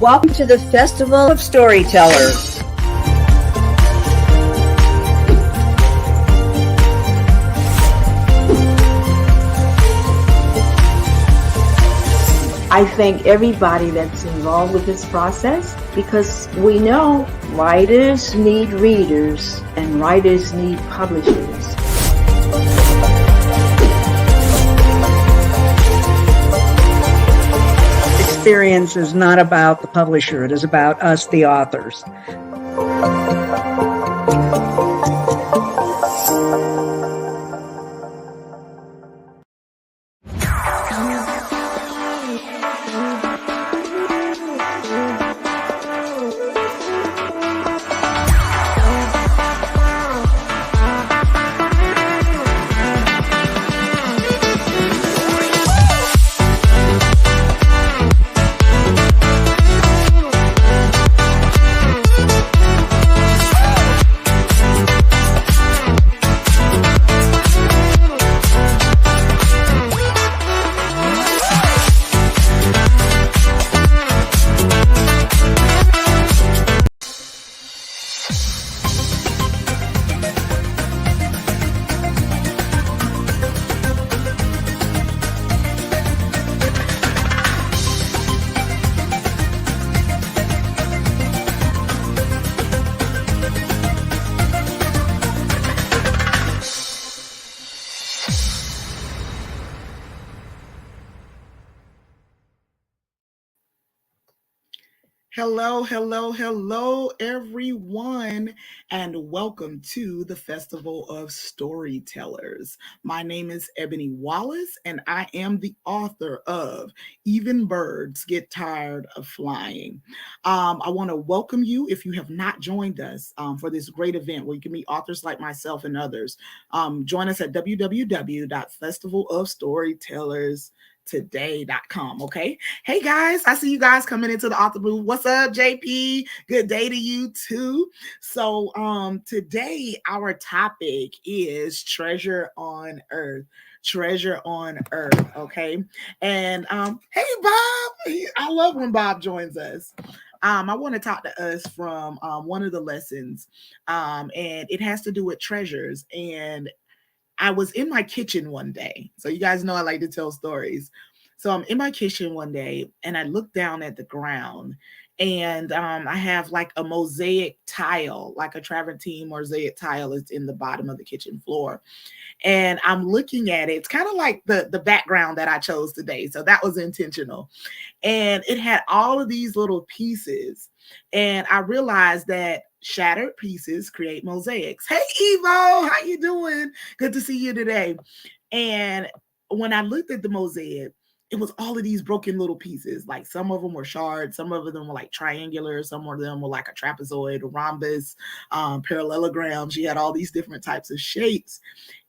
Welcome to the Festival of Storytellers. I thank everybody that's involved with this process because we know writers need readers and writers need publishers. Experience is not about the publisher, it is about us, the authors. Hello, everyone, and welcome to the Festival of Storytellers. My name is Ebony Wallace, and I am the author of Even Birds Get Tired of Flying. I want to welcome you if you have not joined us for this great event where you can meet authors like myself and others. Join us at www.festivalofstorytellers.com. Okay. Hey guys, I see you guys coming into the author booth. What's up, JP? Good day to you too. So today our topic is treasure on earth. Treasure on earth. Okay. And hey Bob, I love when Bob joins us. I want to talk to us from one of the lessons, and it has to do with treasures. And I was in my kitchen one day. So you guys know I like to tell stories. So I'm in my kitchen one day and I look down at the ground and I have like a mosaic tile, like a travertine mosaic tile is in the bottom of the kitchen floor. And I'm looking at it. It's kind of like the background that I chose today. So that was intentional. And it had all of these little pieces. And I realized that shattered pieces create mosaics. Hey, Evo, how you doing? Good to see you today. And when I looked at the mosaic, it was all of these broken little pieces. Like some of them were shards, some of them were like triangular, some of them were like a trapezoid, a rhombus, parallelograms. She had all these different types of shapes,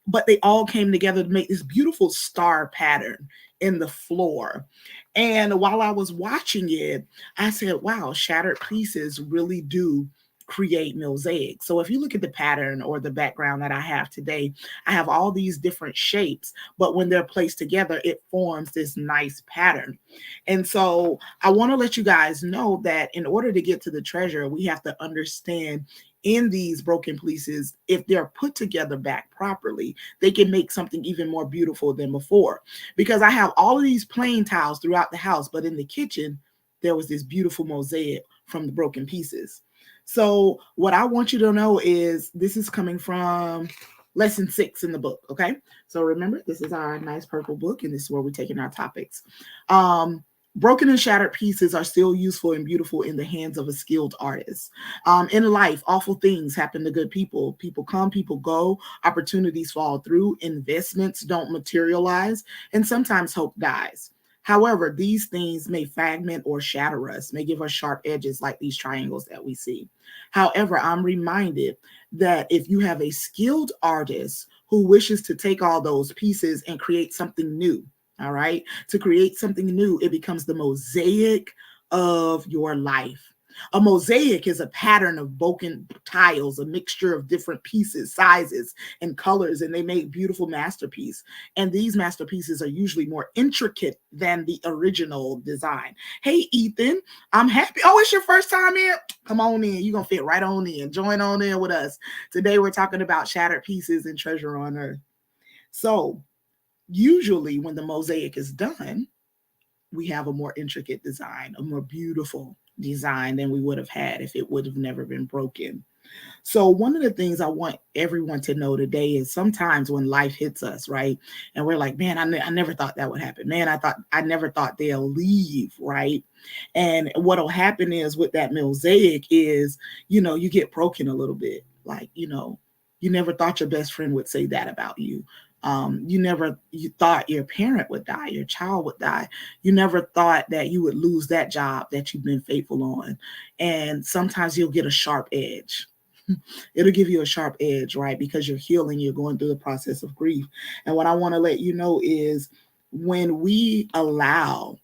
but they all came together to make this beautiful star pattern in the floor. And while I was watching it, I said, wow, shattered pieces really do create mosaic. So if you look at the pattern or the background that I have today, I have all these different shapes, but when they're placed together, it forms this nice pattern. And so I want to let you guys know that in order to get to the treasure, we have to understand in these broken pieces, if they're put together back properly, they can make something even more beautiful than before. Because I have all of these plain tiles throughout the house, but in the kitchen, there was this beautiful mosaic from the broken pieces. So what I want you to know is this is coming from lesson 6 in the book, okay? So remember, this is our nice purple book, and this is where we're taking our topics. Broken and shattered pieces are still useful and beautiful in the hands of a skilled artist. In life, awful things happen to good people. People come, people go, opportunities fall through, investments don't materialize, and sometimes hope dies. However, these things may fragment or shatter us, may give us sharp edges like these triangles that we see. However, I'm reminded that if you have a skilled artist who wishes to take all those pieces and create something new, all right, to create something new, it becomes the mosaic of your life. A mosaic is a pattern of broken tiles, a mixture of different pieces, sizes, and colors, and they make beautiful masterpiece. And these masterpieces are usually more intricate than the original design. Hey, Ethan, I'm happy. Oh, it's your first time here? Come on in. You're going to fit right on in. Join on in with us. Today, we're talking about shattered pieces and treasure on earth. So, usually when the mosaic is done, we have a more intricate design, a more beautiful design than we would have had if it would have never been broken. So one of the things I want everyone to know today is sometimes when life hits us, right? And we're like, man, I never thought that would happen. Man, I never thought they'll leave, right? And what'll happen is with that mosaic is, you get broken a little bit. Like, you never thought your best friend would say that about you. You thought your parent would die, your child would die. You never thought that you would lose that job that you've been faithful on. And sometimes you'll get a sharp edge. It'll give you a sharp edge, right? Because you're healing, you're going through the process of grief. And what I want to let you know is when we allow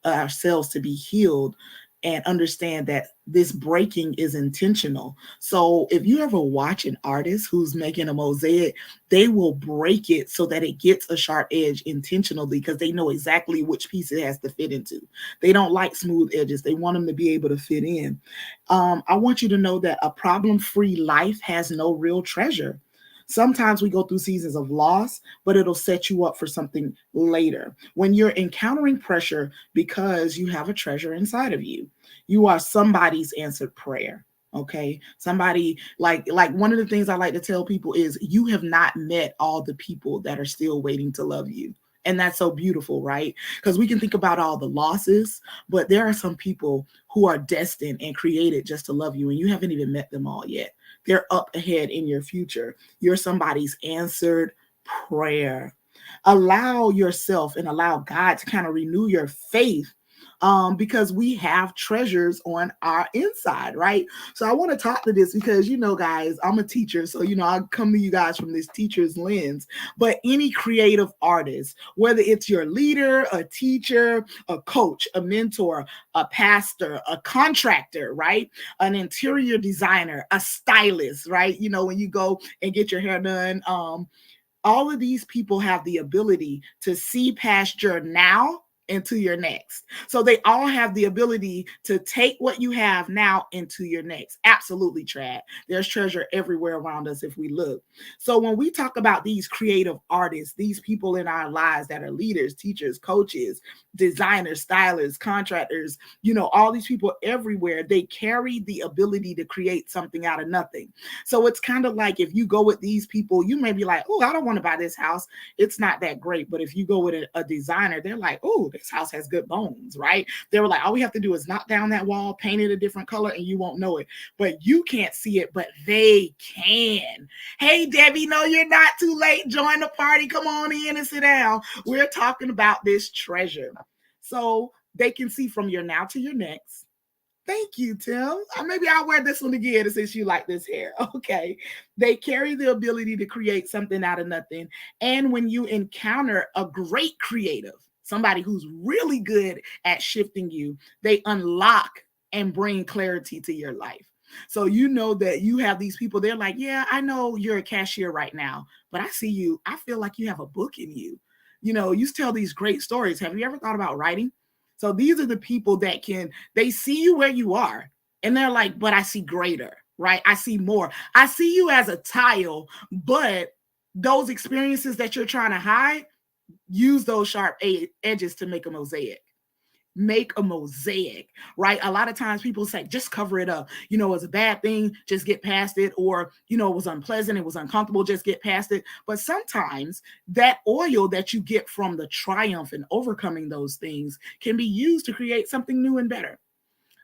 ourselves to be healed and understand that this breaking is intentional. So if you ever watch an artist who's making a mosaic, they will break it so that it gets a sharp edge intentionally because they know exactly which piece it has to fit into. They don't like smooth edges. They want them to be able to fit in. I want you to know that a problem-free life has no real treasure. Sometimes we go through seasons of loss, but it'll set you up for something later. When you're encountering pressure because you have a treasure inside of you, you are somebody's answered prayer. Okay. Somebody like one of the things I like to tell people is you have not met all the people that are still waiting to love you. And that's so beautiful, right? Because we can think about all the losses, but there are some people who are destined and created just to love you, and you haven't even met them all yet. They're up ahead in your future. You're somebody's answered prayer. Allow yourself and allow God to kind of renew your faith because we have treasures on our inside, right? So I want to talk to this because, guys, I'm a teacher. So, I come to you guys from this teacher's lens. But any creative artist, whether it's your leader, a teacher, a coach, a mentor, a pastor, a contractor, right? An interior designer, a stylist, right? When you go and get your hair done, all of these people have the ability to see past your now into your next. So they all have the ability to take what you have now into your next. Absolutely, Trad. There's treasure everywhere around us if we look. So when we talk about these creative artists, these people in our lives that are leaders, teachers, coaches, designers, stylists, contractors, all these people everywhere, they carry the ability to create something out of nothing. So it's kind of like if you go with these people, you may be like, oh, I don't want to buy this house. It's not that great. But if you go with a designer, they're like, oh, this house has good bones, right? They were like, all we have to do is knock down that wall, paint it a different color, and you won't know it. But you can't see it, but they can. Hey, Debbie, no, you're not too late. Join the party. Come on in and sit down. We're talking about this treasure. So they can see from your now to your next. Thank you, Tim. Maybe I'll wear this one again since you like this hair. Okay. They carry the ability to create something out of nothing. And when you encounter a great creative, somebody who's really good at shifting you, they unlock and bring clarity to your life. So you know that you have these people, they're like, yeah, I know you're a cashier right now, but I see you. I feel like you have a book in you. You tell these great stories. Have you ever thought about writing? So these are the people that they see you where you are and they're like, but I see greater, right? I see more. I see you as a tile, but those experiences that you're trying to hide, use those sharp edges to make a mosaic. Make a mosaic, right? A lot of times people say, just cover it up. It's a bad thing, just get past it. Or, it was unpleasant, it was uncomfortable, just get past it. But sometimes that oil that you get from the triumph and overcoming those things can be used to create something new and better.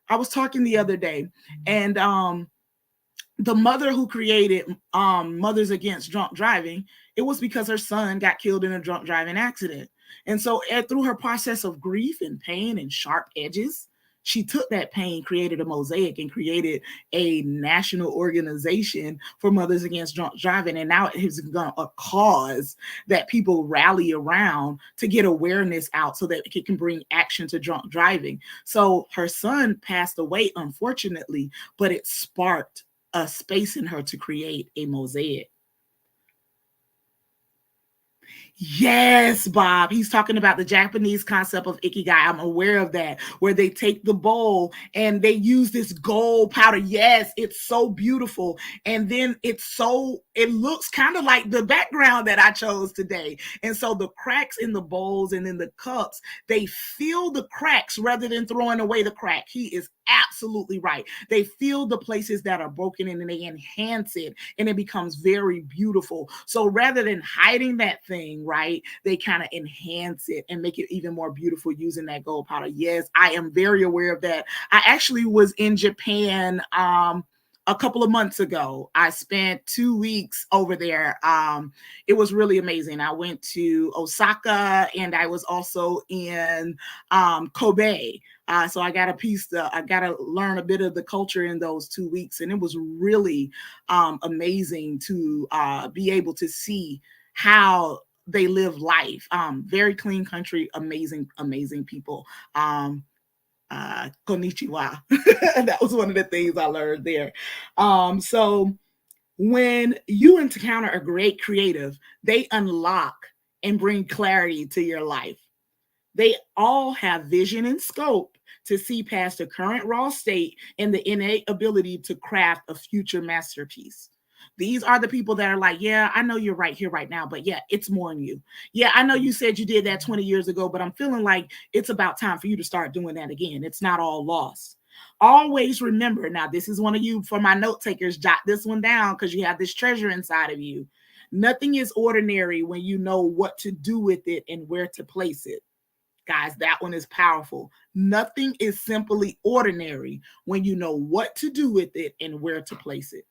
I was talking the other day, and the mother who created Mothers Against Drunk Driving, it was because her son got killed in a drunk driving accident. And so through her process of grief and pain and sharp edges, She took that pain, created a mosaic, and created a national organization for Mothers Against Drunk Driving. And now it has become a cause that people rally around to get awareness out so that it can bring action to drunk driving. So her son passed away, unfortunately, but it sparked a space in her to create a mosaic. Yes, Bob. He's talking about the Japanese concept of ikigai. I'm aware of that, where they take the bowl and they use this gold powder. Yes, it's so beautiful. And then it looks kind of like the background that I chose today. And so the cracks in the bowls and in the cups, they fill the cracks rather than throwing away the crack. He is absolutely right. They fill the places that are broken and they enhance it, and it becomes very beautiful. So rather than hiding that thing, right, they kind of enhance it and make it even more beautiful using that gold powder. Yes, I am very aware of that. I actually was in Japan a couple of months ago. I spent 2 weeks over there. It was really amazing. I went to Osaka and I was also in Kobe. So I got I got to learn a bit of the culture in those 2 weeks. And it was really amazing to be able to see how they live life. Very clean country, amazing, amazing people. Konnichiwa. That was one of the things I learned there. So when you encounter a great creative, they unlock and bring clarity to your life. They all have vision and scope to see past the current raw state and the innate ability to craft a future masterpiece. These are the people that are like, yeah, I know you're right here, right now, but yeah, it's more in you. Yeah, I know you said you did that 20 years ago, but I'm feeling like it's about time for you to start doing that again. It's not all lost. Always remember, now this is one of you, for my note takers, jot this one down because you have this treasure inside of you. Nothing is ordinary when you know what to do with it and where to place it. Guys, that one is powerful. Nothing is simply ordinary when you know what to do with it and where to place it.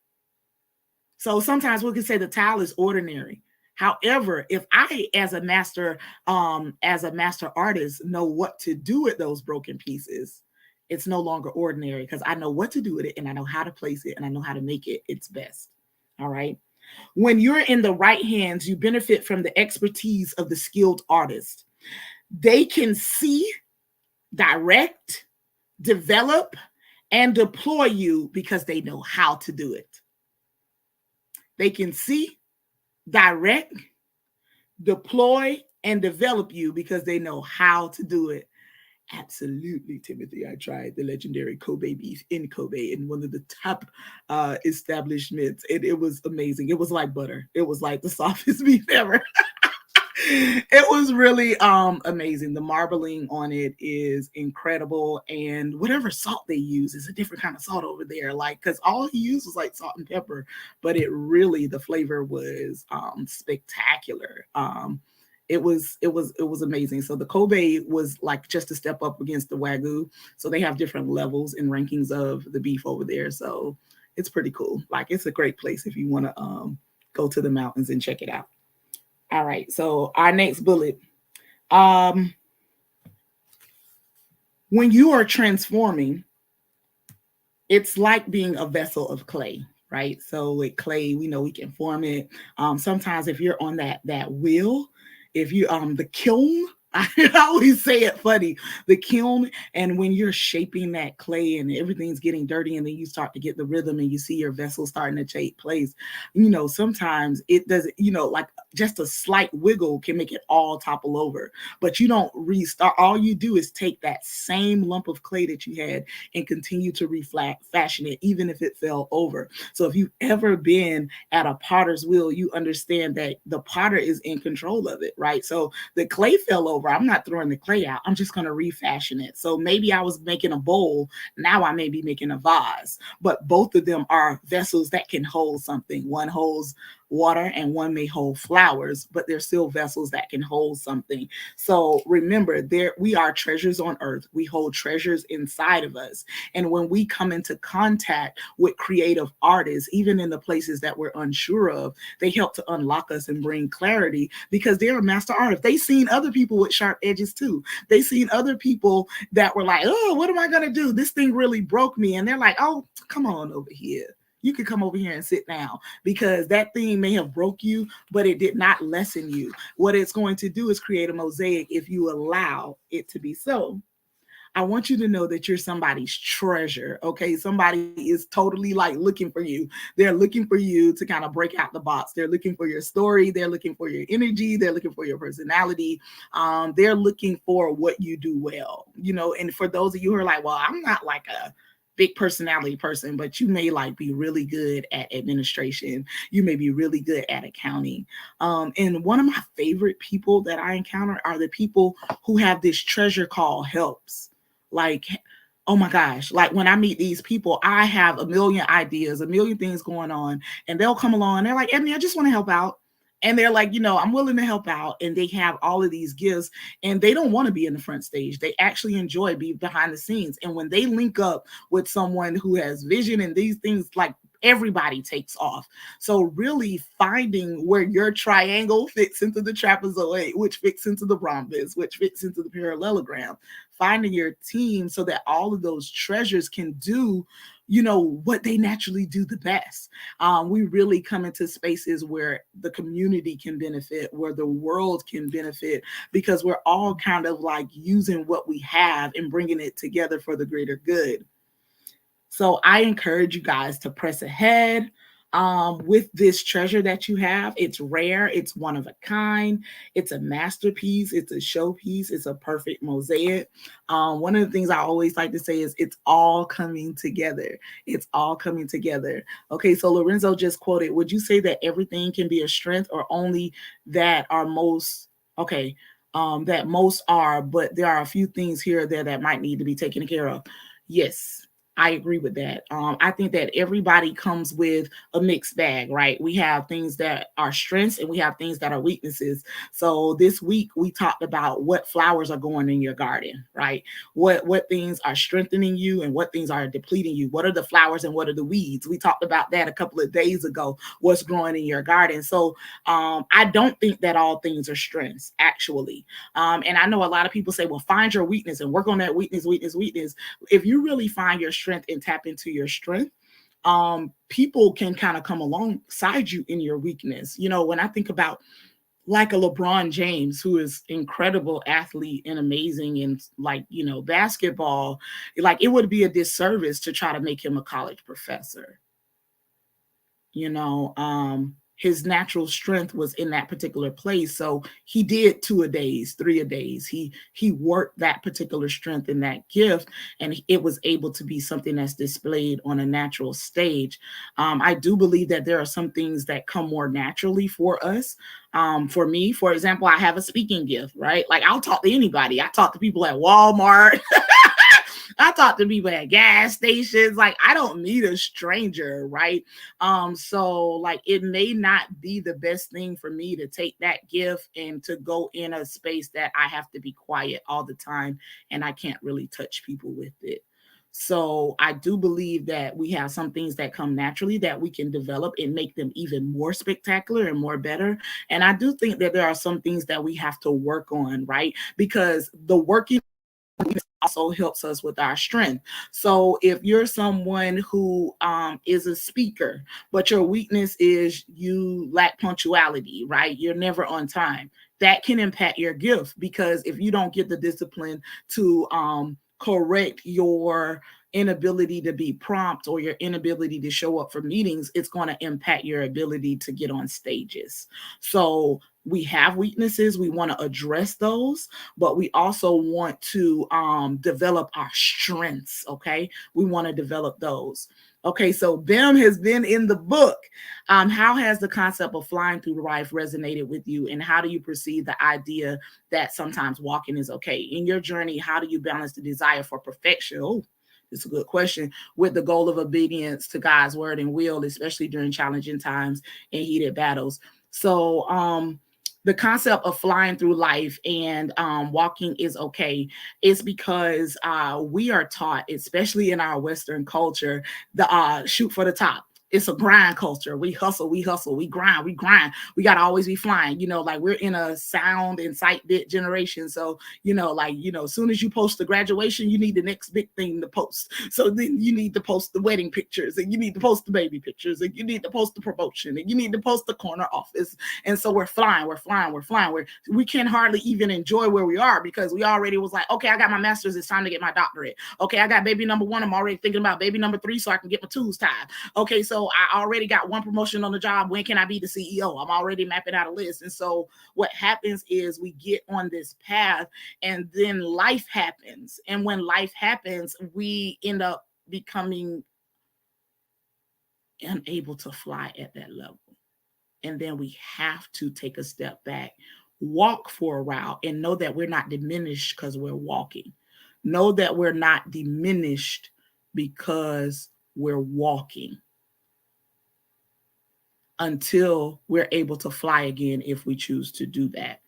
So sometimes we can say the tile is ordinary. However, if I, as a master artist, know what to do with those broken pieces, it's no longer ordinary because I know what to do with it and I know how to place it and I know how to make it its best. All right. When you're in the right hands, you benefit from the expertise of the skilled artist. They can see, direct, develop, and deploy you because they know how to do it. They can see, direct, deploy, and develop you because they know how to do it. Absolutely, Timothy. I tried the legendary Kobe beef in Kobe in one of the top establishments. It was amazing. It was like butter. It was like the softest beef ever. It was really amazing. The marbling on it is incredible, and whatever salt they use is a different kind of salt over there. Like, because all he used was like salt and pepper, but the flavor was spectacular. It was amazing. So the Kobe was like just a step up against the Wagyu. So they have different levels and rankings of the beef over there. So it's pretty cool. Like, it's a great place if you want to go to the mountains and check it out. All right, so our next bullet. When you are transforming, it's like being a vessel of clay, right? So with clay, we know we can form it. Sometimes if you're on that wheel, if you the kiln, I always say it funny, the kiln, and when you're shaping that clay and everything's getting dirty and then you start to get the rhythm and you see your vessel starting to take place, sometimes it doesn't, like just a slight wiggle can make it all topple over, but you don't restart. All you do is take that same lump of clay that you had and continue to fashion it, even if it fell over. So if you've ever been at a potter's wheel, you understand that the potter is in control of it, right? So the clay fell over. I'm not throwing the clay out. I'm just going to refashion it. So maybe I was making a bowl. Now I may be making a vase, but both of them are vessels that can hold something. One holds water and one may hold flowers, but they're still vessels that can hold something. So remember, there we are treasures on earth. We hold treasures inside of us. And when we come into contact with creative artists, even in the places that we're unsure of, they help to unlock us and bring clarity because they're a master artist. They've seen other people with sharp edges too. They've seen other people that were like, oh, what am I going to do? This thing really broke me. And they're like, oh, come on over here. You can come over here and sit down because that thing may have broke you, but it did not lessen you. What it's going to do is create a mosaic if you allow it to be so. I want you to know that you're somebody's treasure. Okay. Somebody is totally like looking for you. They're looking for you to kind of break out the box. They're looking for your story. They're looking for your energy. They're looking for your personality. They're looking for what you do well, you know, and for those of you who are like, well, I'm not like a big personality person, but you may like be really good at administration. You may be really good at accounting. And one of my favorite people that I encounter are the people who have this treasure called helps. Like, oh my gosh, like when I meet these people, I have a million ideas, a million things going on, and they'll come along and they're like, Ebony, I just want to help out. And they're like, you know, I'm willing to help out. And they have all of these gifts and they don't want to be in the front stage. They actually enjoy being behind the scenes. And when they link up with someone who has vision and these things, like everybody takes off. So really finding where your triangle fits into the trapezoid, which fits into the rhombus, which fits into the parallelogram, finding your team so that all of those treasures can do, you know, what they naturally do the best. We really come into spaces where the community can benefit, where the world can benefit, because we're all kind of like using what we have and bringing it together for the greater good. So I encourage you guys to press ahead with this treasure that you have. It's rare. It's one of a kind. It's a masterpiece. It's a showpiece. It's a perfect mosaic. One of the things I always like to say is it's all coming together. It's all coming together. Okay, so Lorenzo just quoted, would you say that everything can be a strength or only that are most, okay, that most are, but there are a few things here or there that might need to be taken care of? Yes, I agree with that. I think that everybody comes with a mixed bag, right? We have things that are strengths and we have things that are weaknesses. So this week we talked about what flowers are going in your garden, right? What things are strengthening you and what things are depleting you. What are the flowers and what are the weeds? We talked about that a couple of days ago. What's growing in your garden? So I don't think that all things are strengths, actually. And I know a lot of people say, well, find your weakness and work on that weakness. If you really find your strength and tap into your strength, people can kind of come alongside you in your weakness. You know, when I think about like a LeBron James, who is incredible athlete and amazing in like, you know, basketball, like it would be a disservice to try to make him a college professor. You know, his natural strength was in that particular place. So he did 2-a-days, 3-a-days. He worked that particular strength and that gift, and it was able to be something that's displayed on a natural stage. I do believe that there are some things that come more naturally for us. For me, for example, I have a speaking gift, right? Like I'll talk to anybody. I talk to people at Walmart. I talk to people at gas stations. Like I don't need a stranger, right? So like it may not be the best thing for me to take that gift and to go in a space that I have to be quiet all the time and I can't really touch people with it. So I do believe that we have some things that come naturally that we can develop and make them even more spectacular and more better. And I do think that there are some things that we have to work on, right? Because the working also helps us with our strength. So if you're someone who is a speaker, but your weakness is you lack punctuality, right? You're never on time. That can impact your gift because if you don't get the discipline to correct your inability to be prompt or your inability to show up for meetings, it's going to impact your ability to get on stages. So we have weaknesses. We want to address those, but we also want to develop our strengths. Okay. We want to develop those. Okay. So Bim has been in the book. How has the concept of flying through life resonated with you? And how do you perceive the idea that sometimes walking is okay? In your journey, how do you balance the desire for perfection? Oh, It's a good question. With the goal of obedience to God's word and will, especially during challenging times and heated battles. So, the concept of flying through life and walking is okay. It's because we are taught, especially in our Western culture, the shoot for the top. It's a grind culture. We hustle, we grind, we grind. We got to always be flying. Like we're in a sound and sight bit generation. So, as soon as you post the graduation, you need the next big thing to post. So then you need to post the wedding pictures, and you need to post the baby pictures, and you need to post the promotion, and you need to post the corner office. And so we're flying. We can't hardly even enjoy where we are because we already was like, okay, I got my master's. It's time to get my doctorate. Okay, I got baby number 1. I'm already thinking about baby number 3 so I can get my tools tied. Okay, so I already got 1 promotion on the job. When can I be the CEO? I'm already mapping out a list. And so what happens is we get on this path and then life happens. And when life happens, we end up becoming unable to fly at that level. And then we have to take a step back, walk for a while, and know that we're not diminished because we're walking. Know that we're not diminished because we're walking until we're able to fly again if we choose to do that.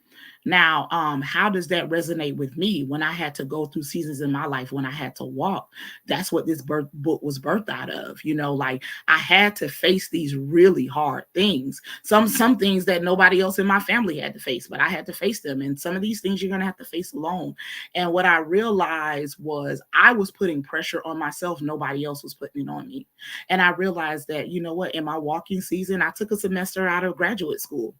Now, how does that resonate with me when I had to go through seasons in my life when I had to walk? That's what this book was birthed out of. Like I had to face these really hard things. Some things that nobody else in my family had to face, but I had to face them. And some of these things you're going to have to face alone. And what I realized was I was putting pressure on myself. Nobody else was putting it on me. And I realized that, in my walking season, I took a semester out of graduate school,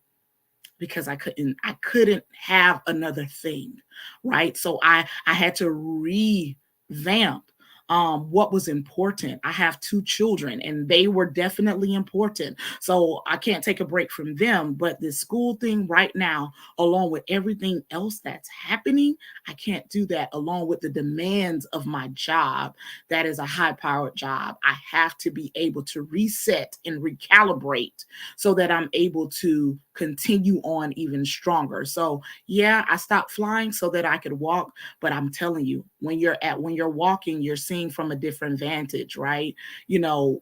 because I couldn't have another thing, right? So I had to revamp what was important. I have 2 children and they were definitely important. So I can't take a break from them, but this school thing right now, along with everything else that's happening, I can't do that along with the demands of my job. That is a high powered job. I have to be able to reset and recalibrate so that I'm able to continue on even stronger. So yeah, I stopped flying so that I could walk, but I'm telling you, when you're walking, you're seeing from a different vantage, right?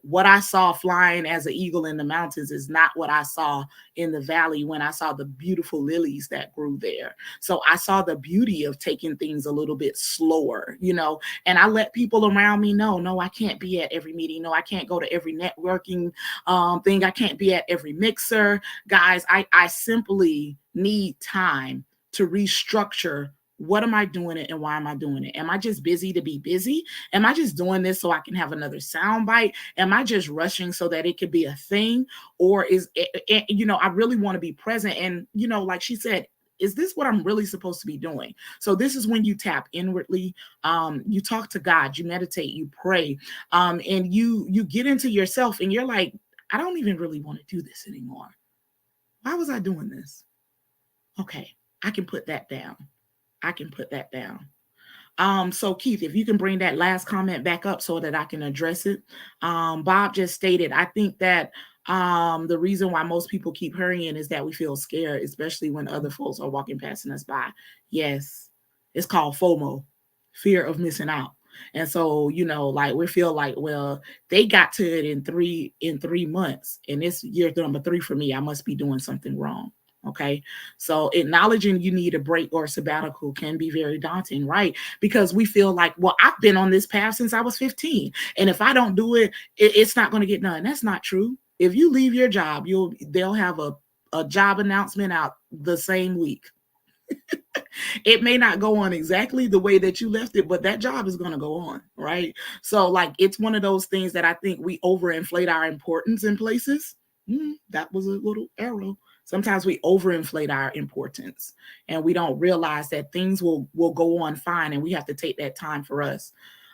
What I saw flying as an eagle in the mountains is not what I saw in the valley when I saw the beautiful lilies that grew there. So I saw the beauty of taking things a little bit slower, and I let people around me know, no, I can't be at every meeting. No, I can't go to every networking thing. I can't be at every mixer. Guys, I simply need time to restructure. What am I doing it and why am I doing it? Am I just busy to be busy? Am I just doing this so I can have another sound bite? Am I just rushing so that it could be a thing? Or is it, I really want to be present. And, like she said, is this what I'm really supposed to be doing? So this is when you tap inwardly, you talk to God, you meditate, you pray, and you get into yourself and you're like, I don't even really want to do this anymore. Why was I doing this? Okay, I can put that down. So Keith, if you can bring that last comment back up so that I can address it. Bob just stated, I think that the reason why most people keep hurrying is that we feel scared, especially when other folks are walking passing us by. Yes, it's called FOMO, fear of missing out. And so, like we feel like, well, they got to it in three months, and it's year number 3 for me. I must be doing something wrong. Okay. So acknowledging you need a break or a sabbatical can be very daunting, right? Because we feel like, well, I've been on this path since I was 15. And if I don't do it, it's not going to get done. That's not true. If you leave your job, they'll have a job announcement out the same week. It may not go on exactly the way that you left it, but that job is going to go on, right? So like, it's one of those things that I think we overinflate our importance in places. That was a little arrow. Sometimes we overinflate our importance and we don't realize that things will go on fine and we have to take that time for us.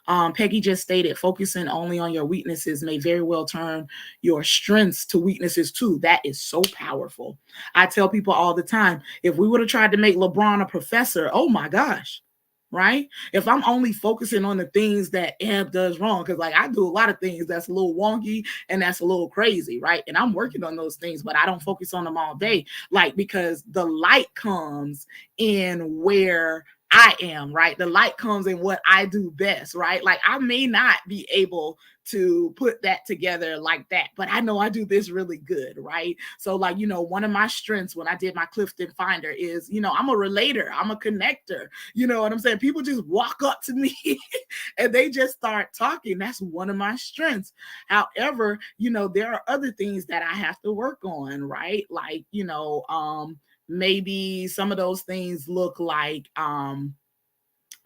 Peggy just stated, focusing only on your weaknesses may very well turn your strengths to weaknesses too. That is so powerful. I tell people all the time, if we would have tried to make LeBron a professor, oh my gosh, right? If I'm only focusing on the things that Eb does wrong, because like I do a lot of things that's a little wonky and that's a little crazy, right? And I'm working on those things, but I don't focus on them all day, like because the light comes in where I am, right? The light comes in what I do best, right? Like I may not be able to put that together like that, but I know I do this really good, right? So like, one of my strengths when I did my Clifton Finder is, I'm a relator, I'm a connector. You know what I'm saying? People just walk up to me and they just start talking. That's one of my strengths. However, there are other things that I have to work on, right? Like, maybe some of those things look like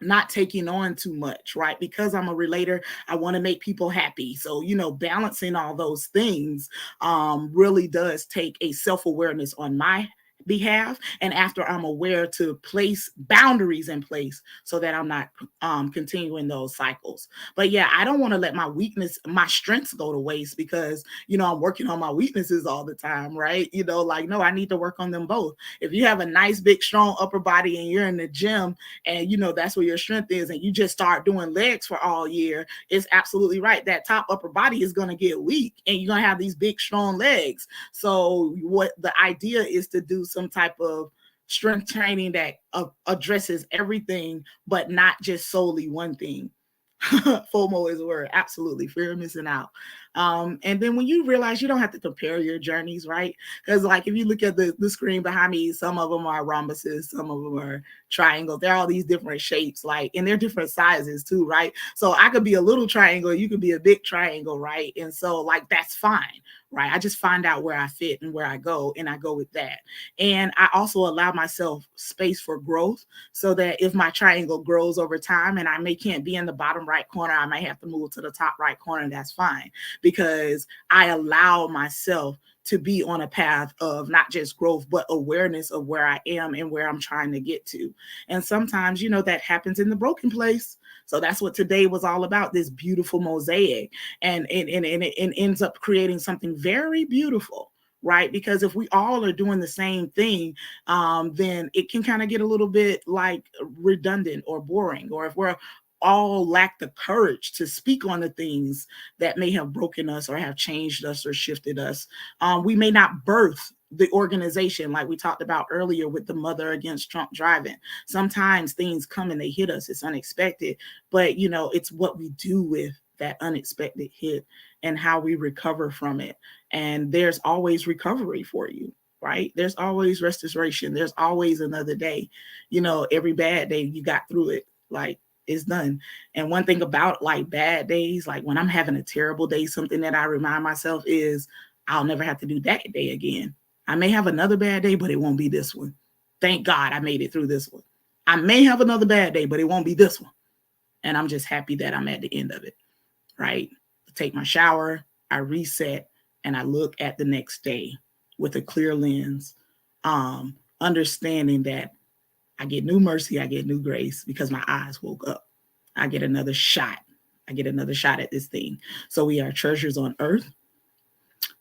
not taking on too much, right? Because I'm a relator, I want to make people happy. So, balancing all those things really does take a self-awareness on my behalf, and after I'm aware to place boundaries in place so that I'm not continuing those cycles. But yeah, I don't want to let my strengths go to waste because I'm working on my weaknesses all the time, right? Like, no, I need to work on them both. If you have a nice big strong upper body and you're in the gym and that's where your strength is, and you just start doing legs for all year, it's absolutely right, that top upper body is going to get weak and you're going to have these big strong legs. So what the idea is to do some type of strength training that addresses everything, but not just solely one thing. FOMO is a word. Absolutely. Fear of missing out. And then when you realize you don't have to compare your journeys, right? Because like if you look at the screen behind me, some of them are rhombuses, some of them are triangles. They're all these different shapes, like, and they're different sizes too, right? So I could be a little triangle, you could be a big triangle, right? And so like that's fine, right? I just find out where I fit and where I go, and I go with that. And I also allow myself space for growth so that if my triangle grows over time and can't be in the bottom right corner, I might have to move to the top right corner. That's fine, because I allow myself to be on a path of not just growth, but awareness of where I am and where I'm trying to get to. And sometimes, that happens in the broken place. So that's what today was all about, this beautiful mosaic. And it ends up creating something very beautiful, right? Because if we all are doing the same thing, then it can kind of get a little bit like redundant or boring. Or if we're all lack the courage to speak on the things that may have broken us or have changed us or shifted us, we may not birth the organization like we talked about earlier with the mother against Trump driving. Sometimes things come and they hit us. It's unexpected, but it's what we do with that unexpected hit and how we recover from it. And there's always recovery for you, right? There's always restoration. There's always another day. Every bad day you got through it, like it's done. And one thing about like bad days, like when I'm having a terrible day, something that I remind myself is I'll never have to do that day again. I may have another bad day, but it won't be this one. Thank God I made it through this one. I may have another bad day, but it won't be this one. And I'm just happy that I'm at the end of it, right? I take my shower, I reset, and I look at the next day with a clear lens, understanding that I get new mercy, I get new grace because my eyes woke up. I get another shot. I get another shot at this thing. So we are treasures on earth.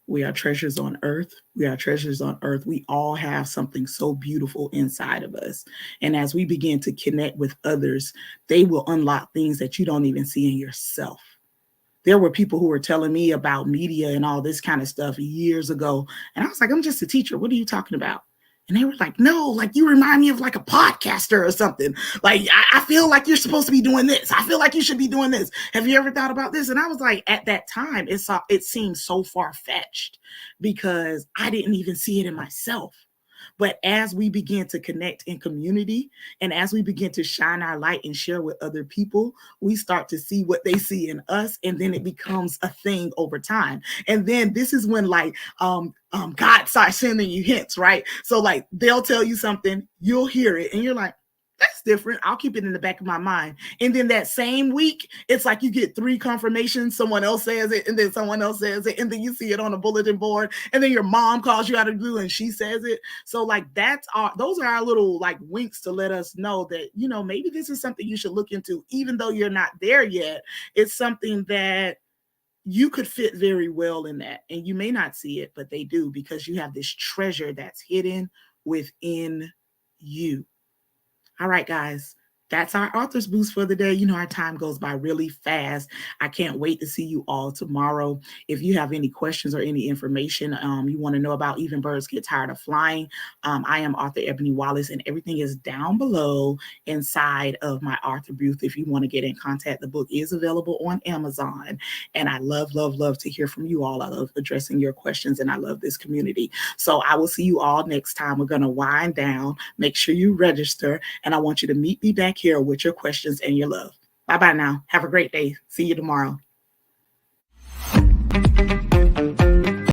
We are treasures on earth. We are treasures on earth. We all have something so beautiful inside of us. And as we begin to connect with others, they will unlock things that you don't even see in yourself. There were people who were telling me about media and all this kind of stuff years ago. And I was like, I'm just a teacher. What are you talking about? And they were like, no, like you remind me of like a podcaster or something. Like, I feel like you're supposed to be doing this. I feel like you should be doing this. Have you ever thought about this? And I was like, at that time, it seemed so far-fetched because I didn't even see it in myself. But as we begin to connect in community and as we begin to shine our light and share with other people, we start to see what they see in us. And then it becomes a thing over time. And then this is when like, God starts sending you hints, right? So like they'll tell you something, you'll hear it and you're like, that's different. I'll keep it in the back of my mind. And then that same week, it's like you get 3 confirmations. Someone else says it, and then someone else says it, and then you see it on a bulletin board, and then your mom calls you out of the blue and she says it. So like those are our little like winks to let us know that, maybe this is something you should look into, even though you're not there yet. It's something that you could fit very well in that. And you may not see it, but they do, because you have this treasure that's hidden within you. All right, guys, that's our author's boost for the day. You know, our time goes by really fast. I can't wait to see you all tomorrow. If you have any questions or any information you want to know about Even Birds Get Tired of Flying, I am author Ebony Wallace, and everything is down below inside of my author booth. If you want to get in contact, the book is available on Amazon. And I love, love, love to hear from you all. I love addressing your questions, and I love this community. So I will see you all next time. We're going to wind down. Make sure you register, and I want you to meet me back here with your questions and your love. Bye-bye now. Have a great day. See you tomorrow.